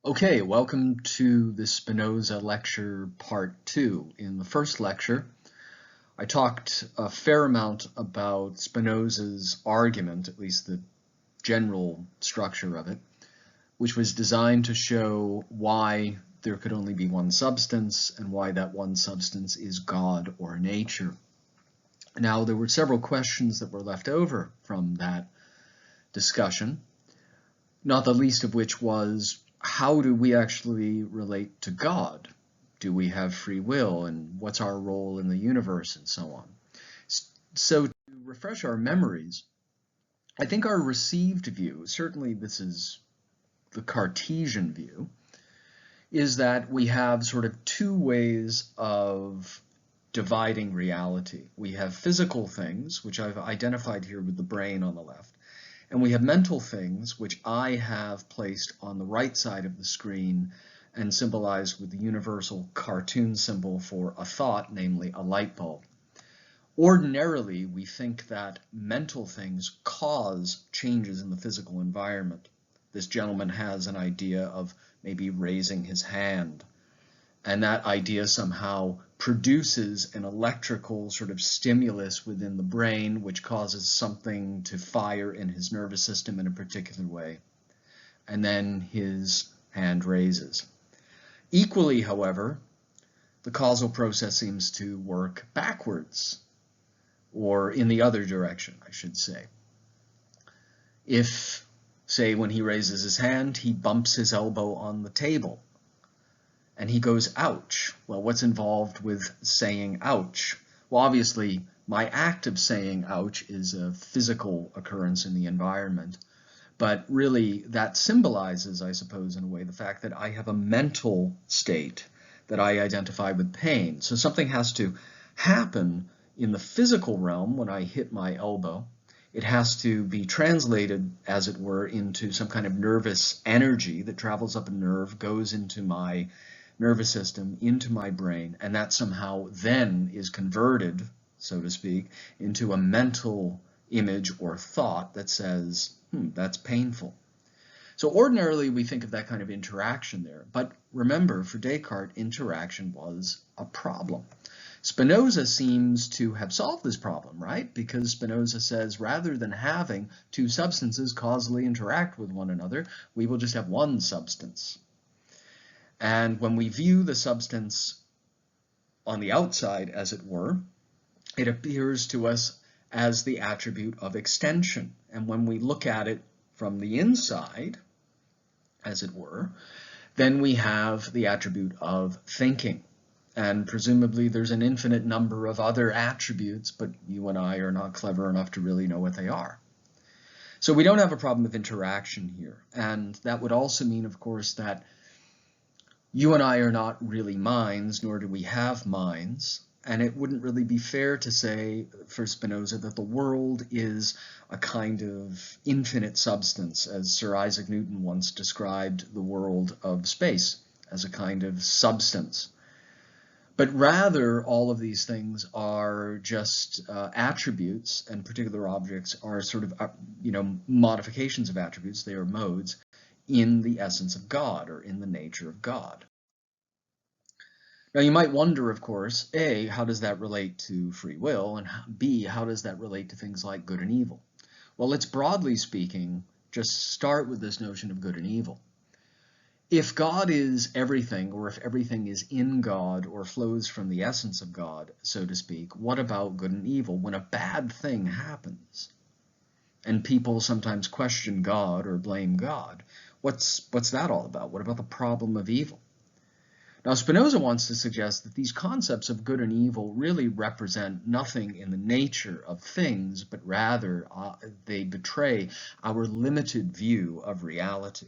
Okay, welcome to the Spinoza lecture part 2. In the first lecture, I talked a fair amount about Spinoza's argument, at least the general structure of it, which was designed to show why there could only be one substance and why that one substance is God or nature. Now, there were several questions that were left over from that discussion, not the least of which was, how do we actually relate to God? Do we have free will, and what's our role in the universe, and so on? So to refresh our memories, I think our received view, certainly this is the Cartesian view, is that we have sort of two ways of dividing reality. We have physical things, which I've identified here with the brain on the left, and we have mental things, which I have placed on the right side of the screen and symbolized with the universal cartoon symbol for a thought, namely a light bulb. Ordinarily, we think that mental things cause changes in the physical environment. This gentleman has an idea of maybe raising his hand, and that idea somehow produces an electrical sort of stimulus within the brain, which causes something to fire in his nervous system in a particular way, and then his hand raises. Equally, however, the causal process seems to work backwards, or in the other direction, I should say. If, say, when he raises his hand, he bumps his elbow on the table, and he goes, ouch. Well, what's involved with saying ouch? Well, obviously, my act of saying ouch is a physical occurrence in the environment, but really that symbolizes, I suppose, in a way, the fact that I have a mental state that I identify with pain. So something has to happen in the physical realm when I hit my elbow. It has to be translated, as it were, into some kind of nervous energy that travels up a nerve, goes into my nervous system, into my brain, and that somehow then is converted, so to speak, into a mental image or thought that says, that's painful. So ordinarily we think of that kind of interaction there, but remember, for Descartes, interaction was a problem. Spinoza seems to have solved this problem, right? Because Spinoza says rather than having two substances causally interact with one another, we will just have one substance. And when we view the substance on the outside, as it were, it appears to us as the attribute of extension. And when we look at it from the inside, as it were, then we have the attribute of thinking. And presumably there's an infinite number of other attributes, but you and I are not clever enough to really know what they are. So we don't have a problem with interaction here. And that would also mean, of course, that you and I are not really minds, nor do we have minds, and it wouldn't really be fair to say for Spinoza that the world is a kind of infinite substance, as Sir Isaac Newton once described the world of space as a kind of substance. But rather, all of these things are just attributes, and particular objects are sort of, modifications of attributes. They are modes in the essence of God, or in the nature of God. Now you might wonder, of course, A, how does that relate to free will, and B, how does that relate to things like good and evil? Well, let's broadly speaking just start with this notion of good and evil. If God is everything, or if everything is in God or flows from the essence of God, so to speak, what about good and evil? When a bad thing happens, and people sometimes question God or blame God, what's that all about? What about the problem of evil? Now, Spinoza wants to suggest that these concepts of good and evil really represent nothing in the nature of things, but rather they betray our limited view of reality.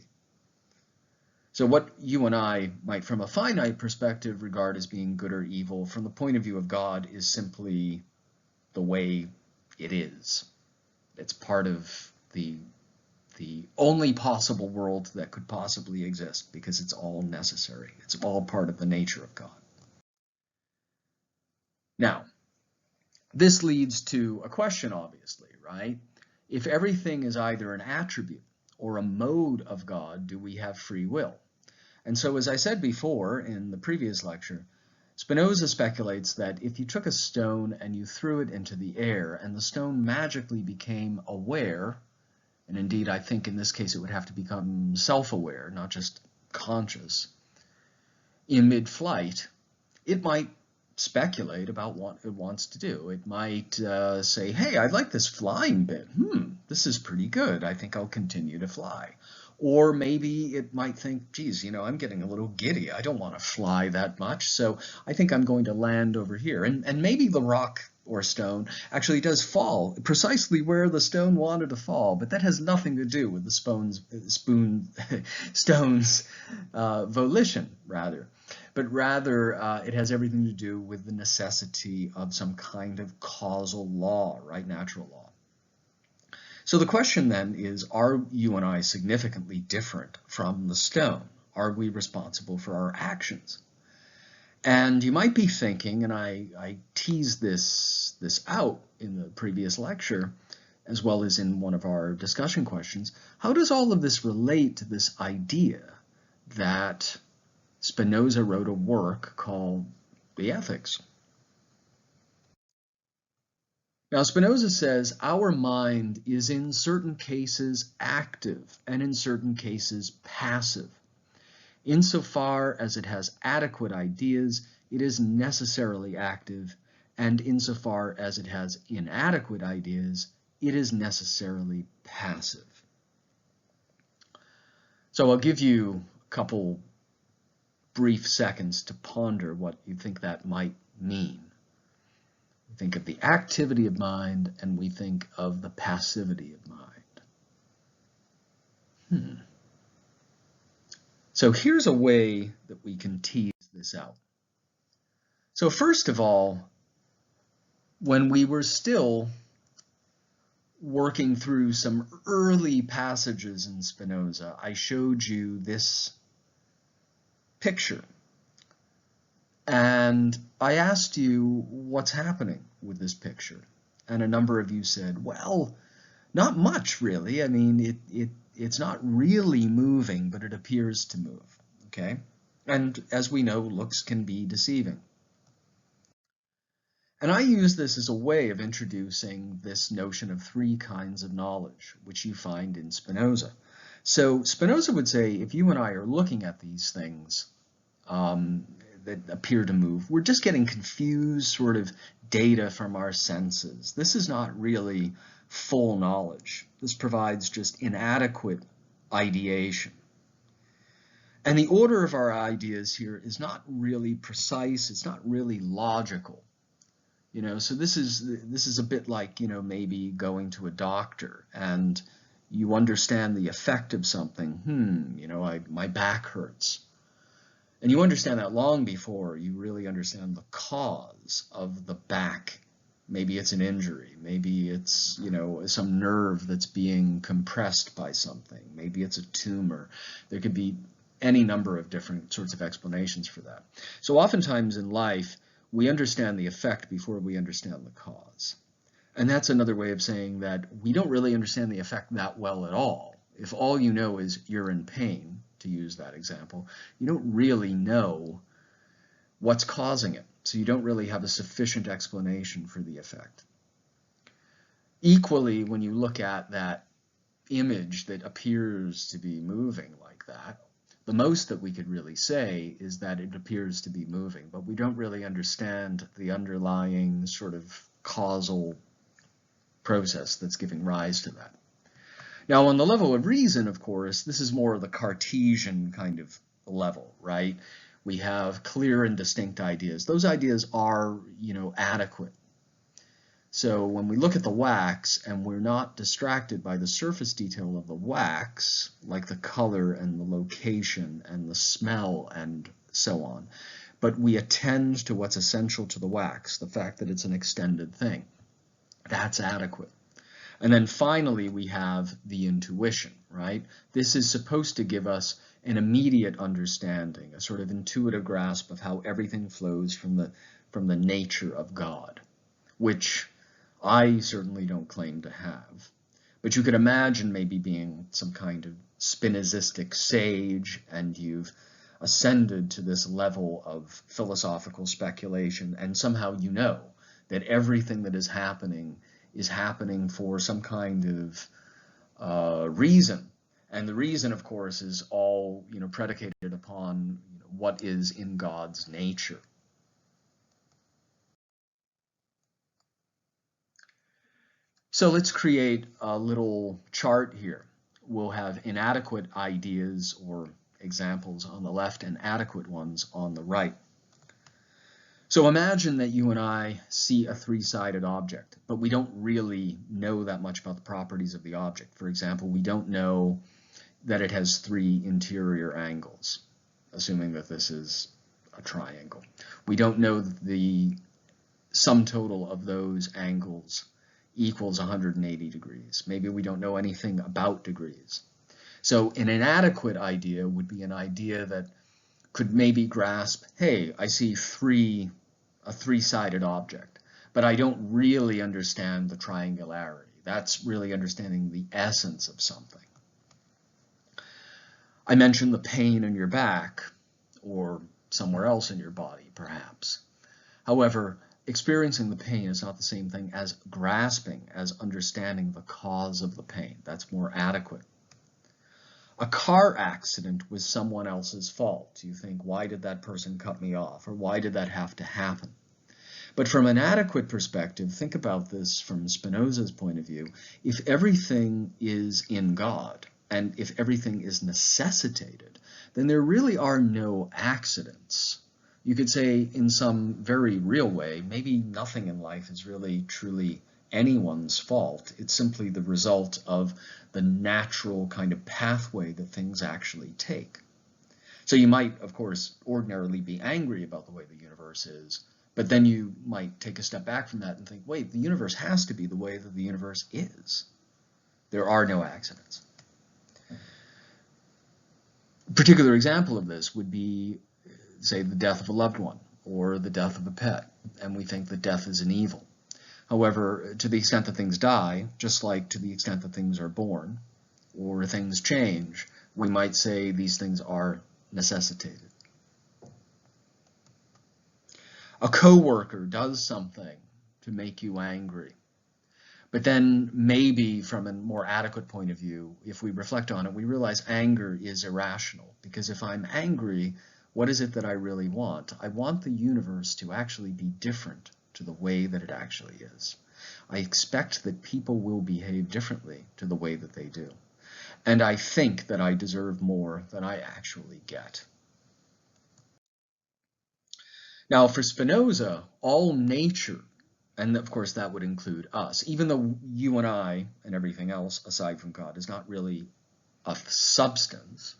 So what you and I might, from a finite perspective, regard as being good or evil, from the point of view of God, is simply the way it is. It's part of the only possible world that could possibly exist, because it's all necessary. It's all part of the nature of God. Now, this leads to a question, obviously, right? If everything is either an attribute or a mode of God, do we have free will? And so, as I said before in the previous lecture, Spinoza speculates that if you took a stone and you threw it into the air and the stone magically became aware, and indeed I think in this case it would have to become self-aware, not just conscious, in mid-flight, it might speculate about what it wants to do. It might say, hey, I like this flying bit. This is pretty good. I think I'll continue to fly. Or maybe it might think, geez, I'm getting a little giddy. I don't want to fly that much, so I think I'm going to land over here. And maybe the rock or stone actually does fall precisely where the stone wanted to fall, but that has nothing to do with the stone's volition, rather. But rather, it has everything to do with the necessity of some kind of causal law, right? Natural law. So the question then is, are you and I significantly different from the stone? Are we responsible for our actions? And you might be thinking, and I teased this out in the previous lecture, as well as in one of our discussion questions, how does all of this relate to this idea that Spinoza wrote a work called The Ethics? Now, Spinoza says our mind is in certain cases active and in certain cases passive. Insofar as it has adequate ideas, it is necessarily active, and insofar as it has inadequate ideas, it is necessarily passive. So I'll give you a couple brief seconds to ponder what you think that might mean. We think of the activity of mind, and we think of the passivity of mind. So here's a way that we can tease this out. So first of all, when we were still working through some early passages in Spinoza, I showed you this picture. And I asked you what's happening with this picture. And a number of you said, well, not much really. I mean, it's not really moving, but it appears to move, okay? And as we know, looks can be deceiving. And I use this as a way of introducing this notion of three kinds of knowledge, which you find in Spinoza. So Spinoza would say, if you and I are looking at these things that appear to move, we're just getting confused sort of data from our senses. This is not really full knowledge. This provides just inadequate ideation. And the order of our ideas here is not really precise. It's not really logical. So this is a bit like, maybe going to a doctor and you understand the effect of something. My back hurts. And you understand that long before you really understand the cause of the back. Maybe it's an injury. Maybe it's, some nerve that's being compressed by something. Maybe it's a tumor. There could be any number of different sorts of explanations for that. So oftentimes in life, we understand the effect before we understand the cause. And that's another way of saying that we don't really understand the effect that well at all. If all you know is you're in pain, to use that example, you don't really know what's causing it. So you don't really have a sufficient explanation for the effect. Equally, when you look at that image that appears to be moving like that, the most that we could really say is that it appears to be moving, but we don't really understand the underlying sort of causal process that's giving rise to that. Now, on the level of reason, of course, this is more of the Cartesian kind of level, right? We have clear and distinct ideas. Those ideas are, adequate. So when we look at the wax and we're not distracted by the surface detail of the wax, like the color and the location and the smell and so on, but we attend to what's essential to the wax, the fact that it's an extended thing, that's adequate. And then finally, we have the intuition, right? This is supposed to give us an immediate understanding, a sort of intuitive grasp of how everything flows from the nature of God, which I certainly don't claim to have. But you could imagine maybe being some kind of Spinozistic sage, and you've ascended to this level of philosophical speculation, and somehow you know that everything that is happening for some kind of reason. And the reason, of course, is all predicated upon what is in God's nature. So let's create a little chart here. We'll have inadequate ideas or examples on the left and adequate ones on the right. So imagine that you and I see a three-sided object, but we don't really know that much about the properties of the object. For example, we don't know that it has three interior angles, assuming that this is a triangle. We don't know that the sum total of those angles equals 180 degrees. Maybe we don't know anything about degrees. So an inadequate idea would be an idea that could maybe grasp, hey, I see a three-sided object, but I don't really understand the triangularity. That's really understanding the essence of something. I mentioned the pain in your back or somewhere else in your body, perhaps. However, experiencing the pain is not the same thing as grasping, as understanding the cause of the pain. That's more adequate. A car accident was someone else's fault. You think, why did that person cut me off? Or why did that have to happen? But from an adequate perspective, think about this from Spinoza's point of view. If everything is in God, and if everything is necessitated, then there really are no accidents. You could say in some very real way, maybe nothing in life is really truly anyone's fault. It's simply the result of the natural kind of pathway that things actually take. So you might, of course, ordinarily be angry about the way the universe is, but then you might take a step back from that and think, wait, the universe has to be the way that the universe is. There are no accidents. A particular example of this would be, say, the death of a loved one or the death of a pet, and we think that death is an evil. However, to the extent that things die, just like to the extent that things are born or things change, we might say these things are necessitated. A coworker does something to make you angry, but then maybe from a more adequate point of view, if we reflect on it, we realize anger is irrational, because if I'm angry, what is it that I really want? I want the universe to actually be different to the way that it actually is. I expect that people will behave differently to the way that they do. And I think that I deserve more than I actually get. Now, for Spinoza, all nature, and of course that would include us, even though you and I and everything else aside from God is not really a substance,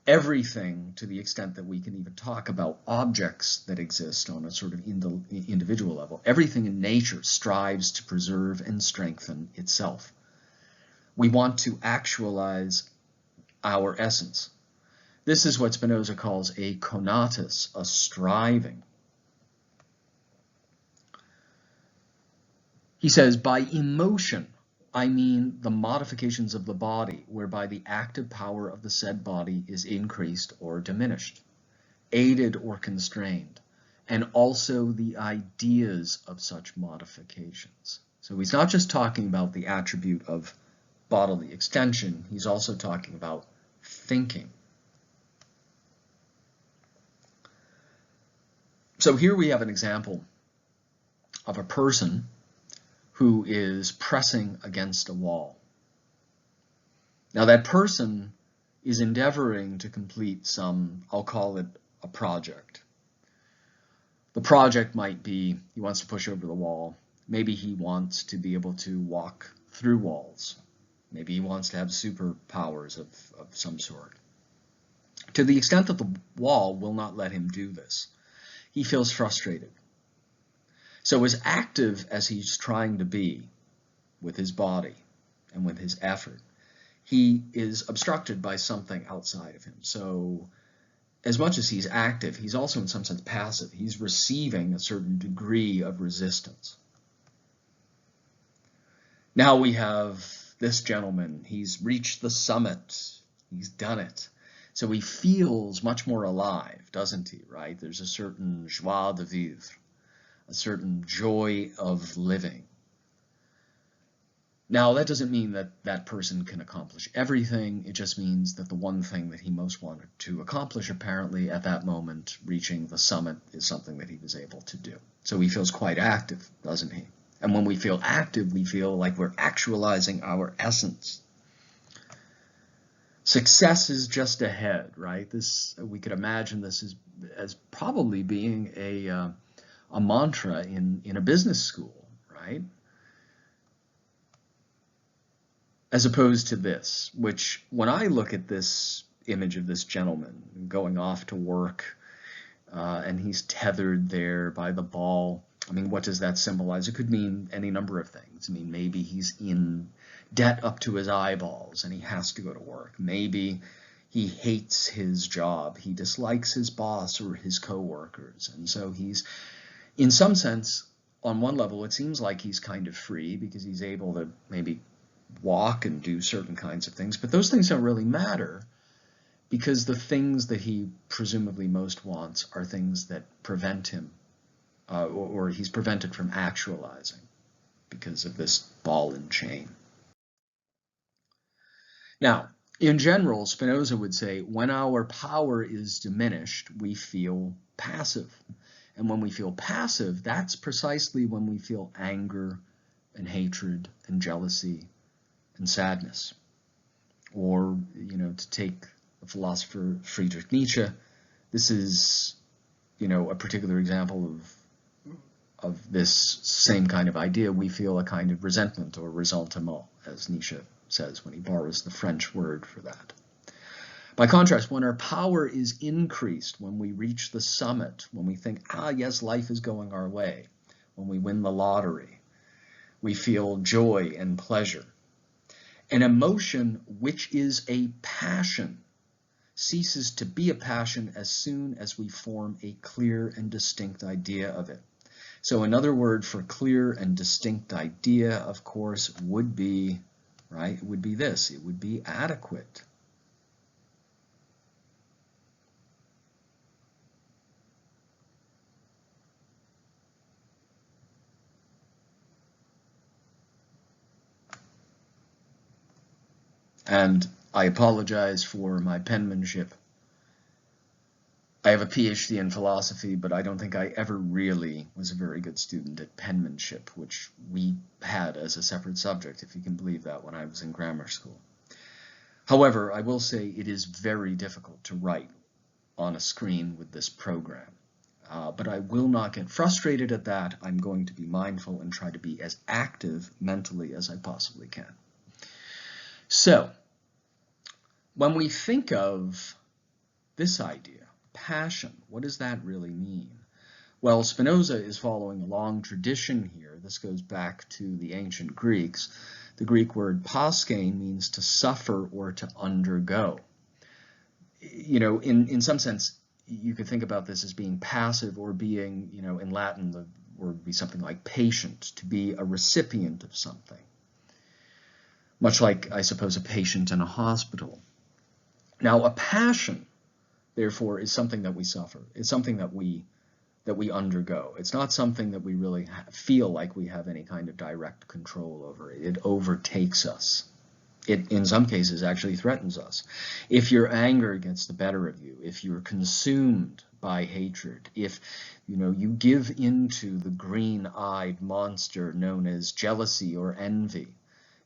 everything, to the extent that we can even talk about objects that exist on a sort of individual level, everything in nature strives to preserve and strengthen itself. We want to actualize our essence. This is what Spinoza calls a conatus, a striving. He says, by emotion, I mean the modifications of the body, whereby the active power of the said body is increased or diminished, aided or constrained, and also the ideas of such modifications. So he's not just talking about the attribute of bodily extension, he's also talking about thinking. So here we have an example of a person who is pressing against a wall. Now that person is endeavoring to complete some, I'll call it a project. The project might be he wants to push over the wall. Maybe he wants to be able to walk through walls. Maybe he wants to have superpowers of some sort. To the extent that the wall will not let him do this, he feels frustrated. So as active as he's trying to be with his body and with his effort, he is obstructed by something outside of him. So as much as he's active, he's also in some sense passive. He's receiving a certain degree of resistance. Now we have this gentleman. He's reached the summit. He's done it. So he feels much more alive, doesn't he, right? There's a certain joie de vivre, a certain joy of living. Now, that doesn't mean that that person can accomplish everything. It just means that the one thing that he most wanted to accomplish, apparently, at that moment, reaching the summit, is something that he was able to do. So he feels quite active, doesn't he? And when we feel active, we feel like we're actualizing our essence. Success is just ahead, right? This, we could imagine this as probably being a mantra in a business school, right? As opposed to this, which when I look at this image of this gentleman going off to work and he's tethered there by the ball, I mean, what does that symbolize? It could mean any number of things. I mean, maybe he's in debt up to his eyeballs and he has to go to work. Maybe he hates his job. He dislikes his boss or his coworkers. And so he's, in some sense, on one level, it seems like he's kind of free because he's able to maybe walk and do certain kinds of things, but those things don't really matter because the things that he presumably most wants are things that prevent him, or he's prevented from actualizing because of this ball and chain. Now, in general, Spinoza would say, when our power is diminished, we feel passive. And when we feel passive, that's precisely when we feel anger and hatred and jealousy and sadness. Or, you know, to take the philosopher Friedrich Nietzsche, this is, you know, a particular example of this same kind of idea. We feel a kind of resentment or ressentiment, as Nietzsche says when he borrows the French word for that. By contrast, when our power is increased, when we reach the summit, when we think, ah, yes, life is going our way, when we win the lottery, we feel joy and pleasure. An emotion which is a passion ceases to be a passion as soon as we form a clear and distinct idea of it. So another word for clear and distinct idea, of course, would be, right, it would be this. It would be adequate. And I apologize for my penmanship. I have a PhD in philosophy, but I don't think I ever really was a very good student at penmanship, which we had as a separate subject, if you can believe that, when I was in grammar school. However, I will say it is very difficult to write on a screen with this program. But I will not get frustrated at that. I'm going to be mindful and try to be as active mentally as I possibly can. So, when we think of this idea, passion, what does that really mean? Well, Spinoza is following a long tradition here. This goes back to the ancient Greeks. The Greek word paskein means to suffer or to undergo. You know, in some sense, you could think about this as being passive or being, you know, in Latin, the word would be something like patient, to be a recipient of something. Much like, I suppose, a patient in a hospital. Now, a passion, therefore, is something that we suffer. It's something that we undergo. It's not something that we really feel like we have any kind of direct control over. It overtakes us. It, in some cases, actually threatens us. If your anger gets the better of you, if you're consumed by hatred, if, you know, you give into the green-eyed monster known as jealousy or envy,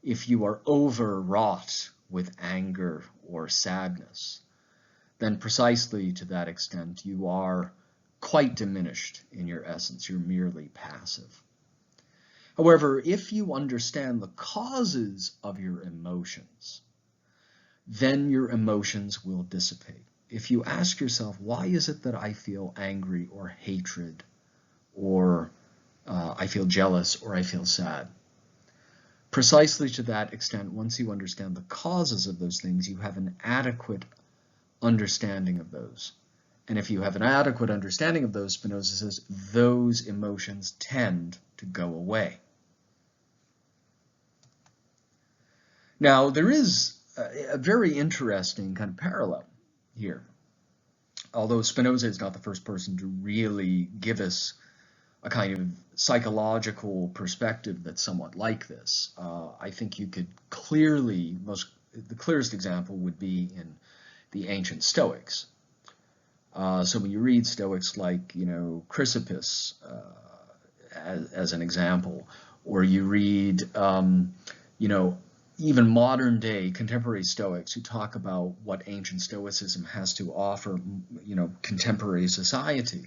if you are overwrought with anger or sadness, then precisely to that extent you are quite diminished in your essence. You're merely passive. However, if you understand the causes of your emotions, then your emotions will dissipate. If you ask yourself, why is it that I feel angry or hatred, or I feel jealous or I feel sad? Precisely to that extent, once you understand the causes of those things, you have an adequate understanding of those. And if you have an adequate understanding of those, Spinoza says, those emotions tend to go away. Now, there is a very interesting kind of parallel here. Although Spinoza is not the first person to really give us a kind of psychological perspective that's somewhat like this. I think you could clearly, the clearest example would be in the ancient Stoics. So when you read Stoics like, Chrysippus as an example, or you read, even modern day contemporary Stoics who talk about what ancient Stoicism has to offer, contemporary society,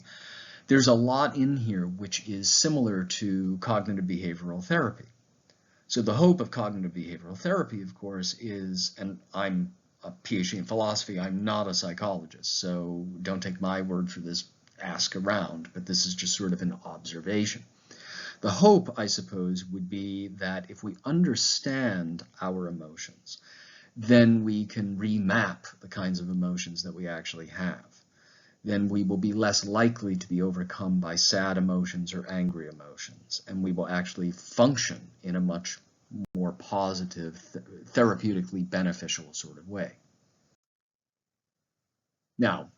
there's a lot in here which is similar to cognitive behavioral therapy. So the hope of cognitive behavioral therapy, of course, is, and I'm a PhD in philosophy, I'm not a psychologist, so don't take my word for this, ask around, but this is just sort of an observation. The hope, I suppose, would be that if we understand our emotions, then we can remap the kinds of emotions that we actually have. Then we will be less likely to be overcome by sad emotions or angry emotions, and we will actually function in a much more positive, therapeutically beneficial sort of way. Now,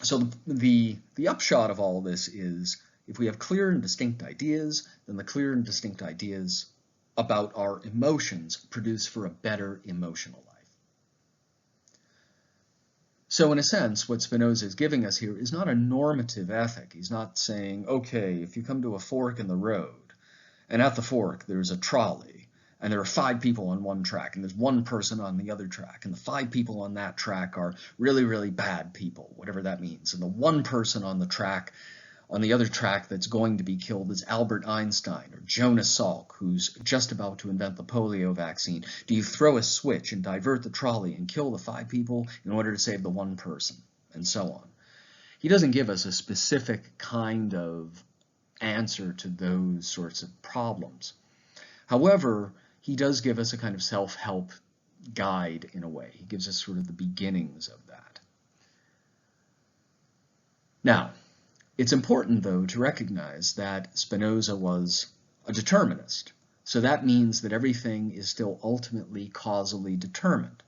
so the upshot of all this is, if we have clear and distinct ideas, then the clear and distinct ideas about our emotions produce for a better emotional life. So in a sense, what Spinoza is giving us here is not a normative ethic. He's not saying, okay, if you come to a fork in the road, and at the fork there's a trolley, and there are 5 people on one track, and there's 1 person on the other track, and the 5 people on that track are really, really bad people, whatever that means, and the 1 person on the other track that's going to be killed is Albert Einstein or Jonas Salk, who's just about to invent the polio vaccine. Do you throw a switch and divert the trolley and kill the 5 people in order to save the 1 person, and so on? He doesn't give us a specific kind of answer to those sorts of problems. However, he does give us a kind of self-help guide in a way. He gives us sort of the beginnings of that. Now, it's important, though, to recognize that Spinoza was a determinist. So that means that everything is still ultimately causally determined.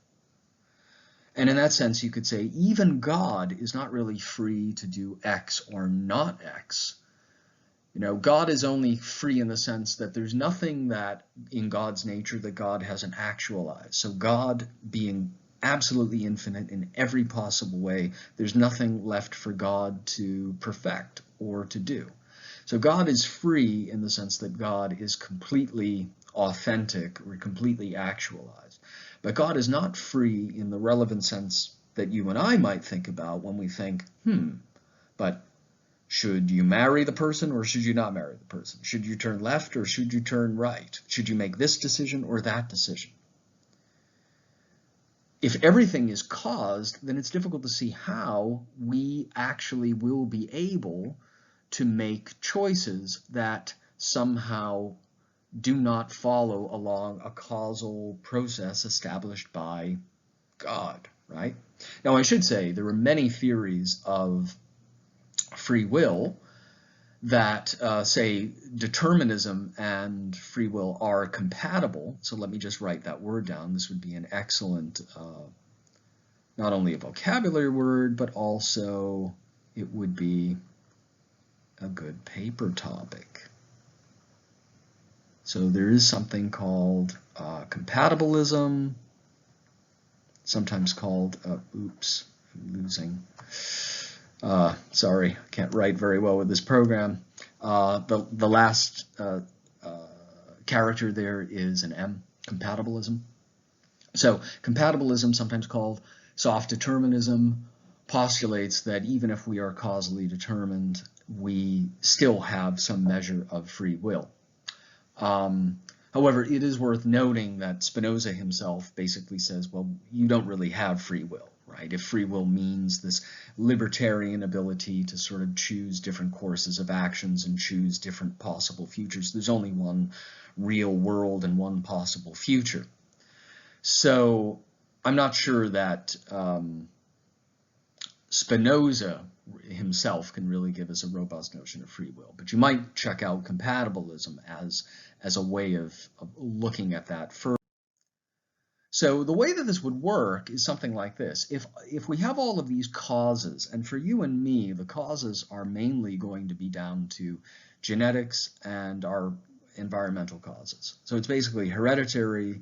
And in that sense, you could say even God is not really free to do X or not X. God is only free in the sense that there's nothing that in God's nature that God hasn't actualized. So God being absolutely infinite in every possible way, there's nothing left for God to perfect or to do. So God is free in the sense that God is completely authentic or completely actualized. But God is not free in the relevant sense that you and I might think about when we think, but should you marry the person or should you not marry the person? Should you turn left or should you turn right? Should you make this decision or that decision? If everything is caused, then it's difficult to see how we actually will be able to make choices that somehow do not follow along a causal process established by God, right? Now, I should say there are many theories of free will that say determinism and free will are compatible. So let me just write that word down. This would be an excellent, not only a vocabulary word, but also it would be a good paper topic. So there is something called compatibilism, sometimes called, oops, I'm losing. Sorry, I can't write very well with this program. The last character there is an M, compatibilism. So compatibilism, sometimes called soft determinism, postulates that even if we are causally determined, we still have some measure of free will. However, it is worth noting that Spinoza himself basically says, well, you don't really have free will. Right? If free will means this libertarian ability to sort of choose different courses of actions and choose different possible futures, there's only one real world and one possible future. So I'm not sure that Spinoza himself can really give us a robust notion of free will, but you might check out compatibilism as a way of looking at that further. So the way that this would work is something like this. If we have all of these causes, and for you and me, the causes are mainly going to be down to genetics and our environmental causes. So it's basically hereditary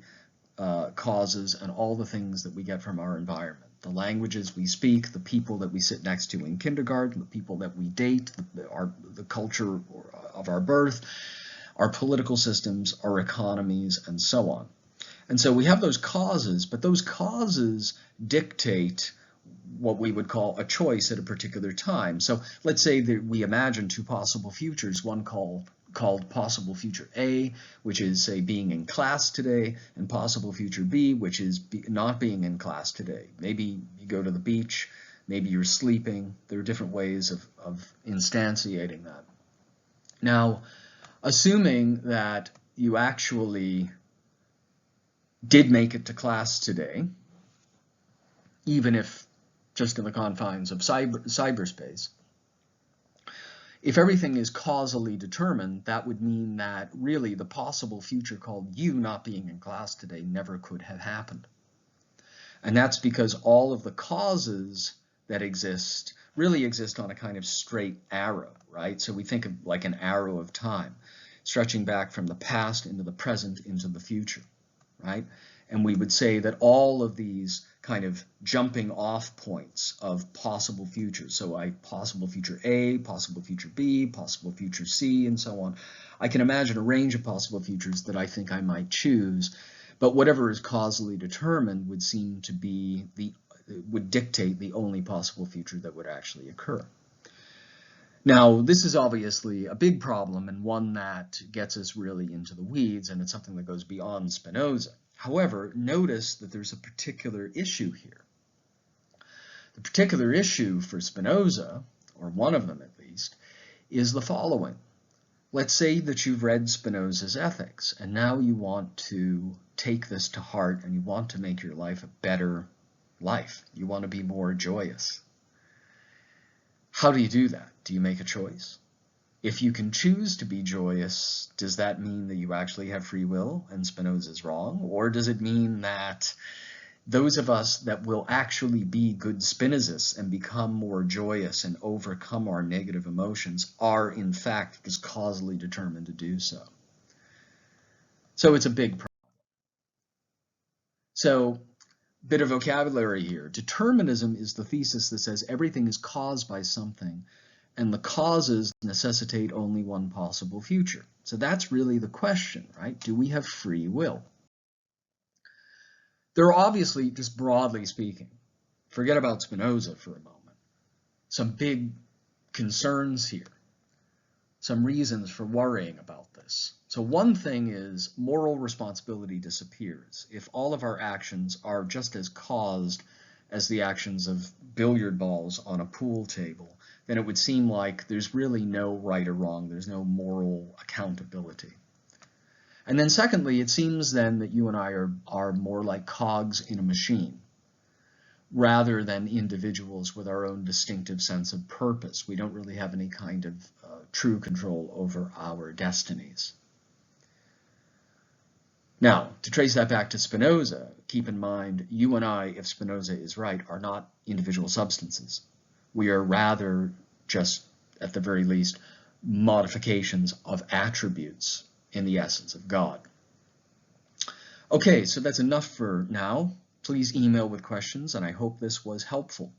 causes and all the things that we get from our environment. The languages we speak, the people that we sit next to in kindergarten, the people that we date, the culture of our birth, our political systems, our economies, and so on. And so we have those causes, but those causes dictate what we would call a choice at a particular time. So let's say that we imagine two possible futures, one called possible future A, which is, say, being in class today, and possible future B, which is not being in class today. Maybe you go to the beach, maybe you're sleeping. There are different ways of instantiating that. Now, assuming that you actually did make it to class today, even if just in the confines of cyberspace, if everything is causally determined, that would mean that really the possible future called you not being in class today never could have happened. And that's because all of the causes that exist really exist on a kind of straight arrow, right? So we think of like an arrow of time, stretching back from the past into the present into the future, right? And we would say that all of these kind of jumping off points of possible futures, so possible future A, possible future B, possible future C, and so on. I can imagine a range of possible futures that I think I might choose, but whatever is causally determined would seem to be would dictate the only possible future that would actually occur. Now, this is obviously a big problem and one that gets us really into the weeds, and it's something that goes beyond Spinoza. However, notice that there's a particular issue here. The particular issue for Spinoza, or one of them at least, is the following. Let's say that you've read Spinoza's Ethics, and now you want to take this to heart and you want to make your life a better life. You want to be more joyous. How do you do that? Do you make a choice? If you can choose to be joyous, does that mean that you actually have free will and Spinoza is wrong? Or does it mean that those of us that will actually be good Spinozists and become more joyous and overcome our negative emotions are in fact just causally determined to do so? So it's a big problem. So, bit of vocabulary here. Determinism is the thesis that says everything is caused by something, and the causes necessitate only one possible future. So that's really the question, right? Do we have free will? There are obviously, just broadly speaking, forget about Spinoza for a moment, some big concerns here, some reasons for worrying about this. So one thing is moral responsibility disappears. If all of our actions are just as caused as the actions of billiard balls on a pool table, then it would seem like there's really no right or wrong. There's no moral accountability. And then secondly, it seems then that you and I are more like cogs in a machine rather than individuals with our own distinctive sense of purpose. We don't really have any kind of true control over our destinies. Now, to trace that back to Spinoza, keep in mind, you and I, if Spinoza is right, are not individual substances. We are rather just, at the very least, modifications of attributes in the essence of God. Okay, so that's enough for now. Please email with questions, and I hope this was helpful.